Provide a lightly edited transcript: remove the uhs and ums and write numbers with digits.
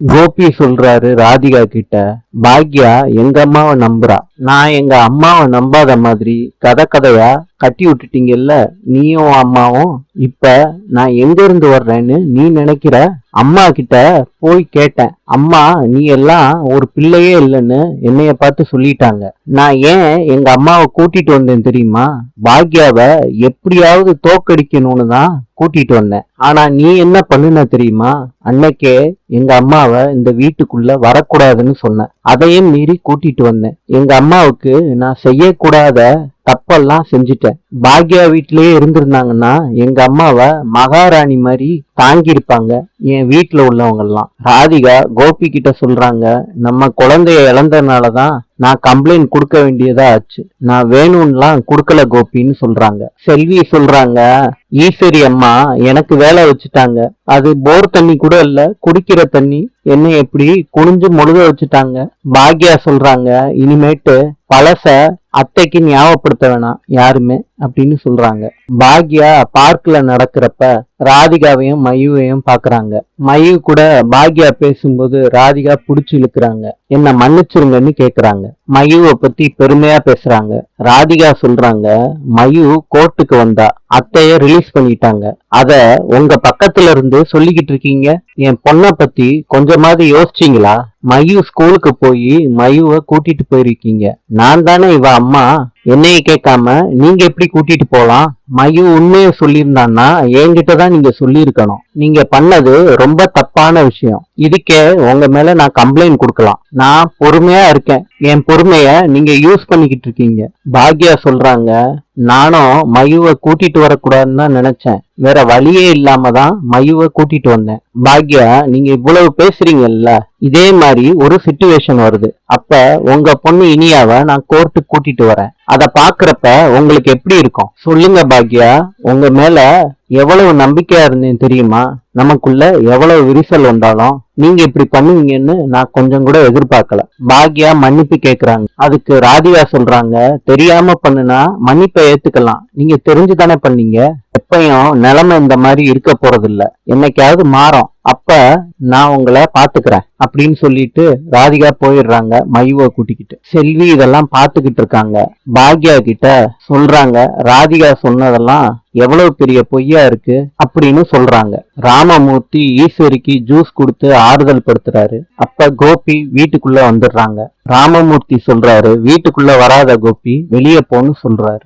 கோபி சொல்றாரு ராதிகா கிட்ட, பாக்யா எங்க அம்மாவை நம்புறா, நான் எங்க அம்மாவை நம்பாத மாதிரி கதை கதையா கட்டி விட்டுட்டீங்கல்ல நீயும் உன் அம்மாவும். இப்ப நான் எங்க இருந்து வர்றேன்னு நீ நினைக்கிற? அம்மா கிட்ட போய் கேட்டேன், அம்மா நீ எல்லாம் ஒரு பிள்ளையே இல்லைன்னு என்னைய பார்த்து சொல்லிட்டாங்க. நான் ஏன் எங்க அம்மாவை கூட்டிட்டு வந்தேன் தெரியுமா? பாக்யாவை எப்படியாவது தோக்கடிக்கணும்னு தான் கூட்டிட்டு வந்தேன். ஆனா நீ என்ன பண்ணுன தெரியுமா? அன்னைக்கே எங்க அம்மாவை இந்த வீட்டுக்குள்ள வரக்கூடாதுன்னு சொன்னேன். அதையும் மீறி கூட்டிட்டு வந்தேன். எங்க அம்மாவுக்கு நான் செய்யக்கூடாத தப்பெல்லாம் செஞ்சுட்டேன். பாக்யா வீட்டிலேயே இருந்திருந்தாங்கன்னா எங்க அம்மாவை மகாராணி மாதிரி தாங்கியிருப்பாங்க என் வீட்டுல உள்ளவங்க எல்லாம். ராதிகா கோபி கிட்ட சொல்றாங்க, நம்ம குழந்தைய இழந்ததுனாலதான் நான் கம்ப்ளைண்ட் கொடுக்க வேண்டியதா ஆச்சு. நான் வேணும்லாம் கொடுக்கல கோபின்னு சொல்றாங்க. செல்வி சொல்றாங்க, ஈஸ்வரி அம்மா எனக்கு வேலை வச்சுட்டாங்க. அது போர் தண்ணி கூட இல்ல, குடிக்கிற தண்ணி. என்ன எப்படி குனிஞ்சு முழுக வச்சுட்டாங்க. பாக்யா சொல்றாங்க, இனிமேட்டு பழச அத்தைக்கு ஞாபகப்படுத்த வேணாம் யாருமே அப்படின்னு சொல்றாங்க. பாக்யா பார்க்ல நடக்கிறப்ப ராதிகாவையும் மயுவையும் பாக்குறாங்க. மயு கூட பாக்யா பேசும்போது ராதிகா புடிச்சு இழுக்கிறாங்க. என்ன மன்னிச்சிருங்கன்னு கேக்குறாங்க. மயுவை பத்தி பெருமையா பேசுறாங்க. ராதிகா சொல்றாங்க, மயு கோர்ட்டுக்கு வந்தா அத்தைய ரிலீஸ் பண்ணிட்டாங்க. அத உங்க பக்கத்துல இருந்து சொல்லிக்கிட்டு இருக்கீங்க. என் பொண்ணை பத்தி கொஞ்சமாவது யோசிச்சீங்களா? மயு ஸ்கூலுக்கு போய் மயுவை கூட்டிட்டு போயிருக்கீங்க. நான் தானே இவ அம்மா. என்னைய கேட்காம நீங்க எப்படி கூட்டிட்டு போலாம்? மயு உண்மையை சொல்லியிருந்தான்னா என்கிட்டதான் நீங்க சொல்லியிருக்கணும். நீங்க பண்ணது ரொம்ப தப்பான விஷயம். இதுக்கே உங்க மேல நான் கம்ப்ளைண்ட் கொடுக்கலாம். நான் பொறுமையா இருக்கேன். என் பொறுமைய நீங்க யூஸ் பண்ணிக்கிட்டு இருக்கீங்க. பாக்யா சொல்றாங்க, நானும் மயுவை கூட்டிட்டு வரக்கூடாதுன்னு தான் நினைச்சேன். வேற வழியே இல்லாம தான் மயுவை கூட்டிட்டு வந்தேன். பாக்யா நீங்க இவ்வளவு பேசுறீங்கல்ல, இதே மாதிரி ஒரு சிச்சுவேஷன் வருது. அப்ப உங்க பொண்ணு இனியாவை நான் கோர்ட்டுக்கு கூட்டிட்டு வரேன். அத பாக்குறப்ப உங்களுக்கு எப்படி இருக்கும் சொல்லுங்க பாக்யா? உங்க மேல எவ்வளவு நம்பிக்கையா இருந்தேன் தெரியுமா? நமக்குள்ள எவ்வளவு விரிசல் வந்தாலும் நீங்க இப்படி பண்ணுவீங்கன்னு நான் கொஞ்சம் கூட எதிர்பார்க்கல. பாக்யா மன்னிப்பு கேக்குறாங்க. அதுக்கு ராதிகா சொல்றாங்க, தெரியாம பண்ணுனா மன்னிப்பை ஏத்துக்கலாம், நீங்க தெரிஞ்சுதானே பண்ணீங்க. எப்பயும் நிலைமை இந்த மாதிரி இருக்க போறது இல்ல, என்னைக்காவது மாறும். அப்ப நான் உங்களை பாத்துக்கிறேன் அப்படின்னு சொல்லிட்டு ராதிகா போயிடுறாங்க மயுவை கூட்டிக்கிட்டு. செல்வி இதெல்லாம் பாத்துக்கிட்டு இருக்காங்க. பாக்யா கிட்ட சொல்றாங்க, ராதிகா சொன்னதெல்லாம் எவ்வளவு பெரிய பொய்யா இருக்கு அப்படின்னு சொல்றாங்க. ராமமூர்த்தி ஈஸ்வரிக்கு ஜூஸ் கொடுத்து ஆறுதல் படுத்துறாரு. அப்ப கோபி வீட்டுக்குள்ள வந்துடுறாங்க. ராமமூர்த்தி சொல்றாரு, வீட்டுக்குள்ள வராத கோபி, வெளியே போன்னு சொல்றாரு.